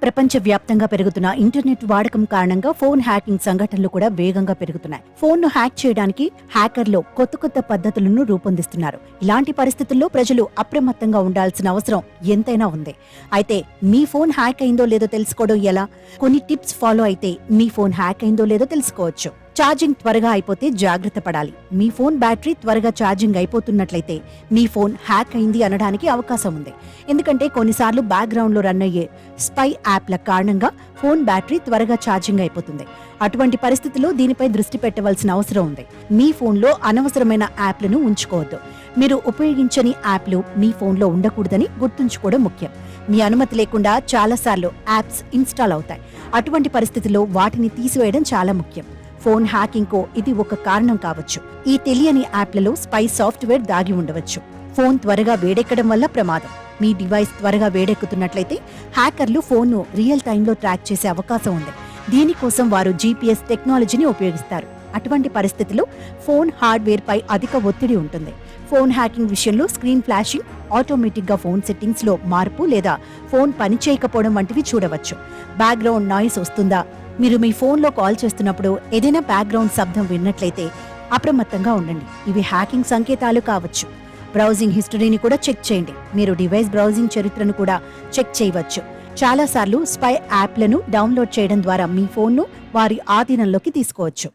ప్రపంచవ్యాప్తంగా పెరుగుతున్న ఇంటర్నెట్ వాడకం కారణంగా ఫోన్ హ్యాకింగ్ సంఘటనలు కూడా వేగంగా పెరుగుతున్నాయి. ఫోన్ను హ్యాక్ చేయడానికి హ్యాకర్లు కొత్త కొత్త పద్ధతులను రూపొందిస్తున్నారు. ఇలాంటి పరిస్థితుల్లో ప్రజలు అప్రమత్తంగా ఉండాల్సిన అవసరం ఎంతైనా ఉంది. అయితే మీ ఫోన్ హ్యాక్ అయిందో లేదో తెలుసుకోవడం ఎలా? కొన్ని టిప్స్ ఫాలో అయితే మీ ఫోన్ హ్యాక్ అయిందో లేదో తెలుసుకోవచ్చు. ఛార్జింగ్ త్వరగా అయిపోతే జాగ్రత్త పడాలి. మీ ఫోన్ బ్యాటరీ త్వరగా ఛార్జింగ్ అయిపోతున్నట్లయితే మీ ఫోన్ హ్యాక్ అయింది అనడానికి అవకాశం ఉంది. ఎందుకంటే కొన్నిసార్లు బ్యాక్గ్రౌండ్ లో రన్ అయ్యే స్పై యాప్ల కారణంగా ఫోన్ బ్యాటరీ త్వరగా ఛార్జింగ్ అయిపోతుంది. అటువంటి పరిస్థితుల్లో దీనిపై దృష్టి పెట్టవలసిన అవసరం ఉంది. మీ ఫోన్లో అనవసరమైన యాప్లను ఉంచుకోవద్దు. మీరు ఉపయోగించని యాప్లు మీ ఫోన్లో ఉండకూడదని గుర్తుంచుకోవడం ముఖ్యం. మీ అనుమతి లేకుండా చాలాసార్లు యాప్స్ ఇన్స్టాల్ అవుతాయి. అటువంటి పరిస్థితుల్లో వాటిని తీసివేయడం చాలా ముఖ్యం. ఫోన్ హ్యాకింగ్ కు ఇది ఒక కారణం కావచ్చు. ఈ తెలియని యాప్లలో స్పై సాఫ్ట్వేర్ దాగి ఉండవచ్చు. ఫోన్ త్వరగా వేడెక్కడం వల్ల ప్రమాదం. మీ డివైస్ త్వరగా వేడెక్కుతున్నట్లయితే హ్యాకర్లు ఫోన్ను రియల్ టైంలో ట్రాక్ చేసే అవకాశం ఉంది. దీనికోసం వారు GPS టెక్నాలజీని ఉపయోగిస్తారు. అటువంటి పరిస్థితుల్లో ఫోన్ హార్డ్వేర్ పై అధిక ఒత్తిడి ఉంటుంది. ఫోన్ హ్యాకింగ్ విషయంలో స్క్రీన్ ఫ్లాషింగ్, ఆటోమేటిక్ గా ఫోన్ సెట్టింగ్స్ లో మార్పు లేదా ఫోన్ పనిచేయకపోవడం వంటివి చూడవచ్చు. బ్యాక్గ్రౌండ్ నాయిస్ వస్తుందా? మీరు మీ ఫోన్లో కాల్ చేస్తున్నప్పుడు ఏదైనా బ్యాక్గ్రౌండ్ శబ్దం విన్నట్లయితే అప్రమత్తంగా ఉండండి. ఇవి హ్యాకింగ్ సంకేతాలు కావచ్చు. బ్రౌజింగ్ హిస్టరీని కూడా చెక్ చేయండి. మీరు డివైస్ బ్రౌజింగ్ చరిత్రను కూడా చెక్ చేయవచ్చు. చాలాసార్లు స్పై యాప్లను డౌన్లోడ్ చేయడం ద్వారా మీ ఫోన్ను వారి ఆధీనంలోకి తీసుకోవచ్చు.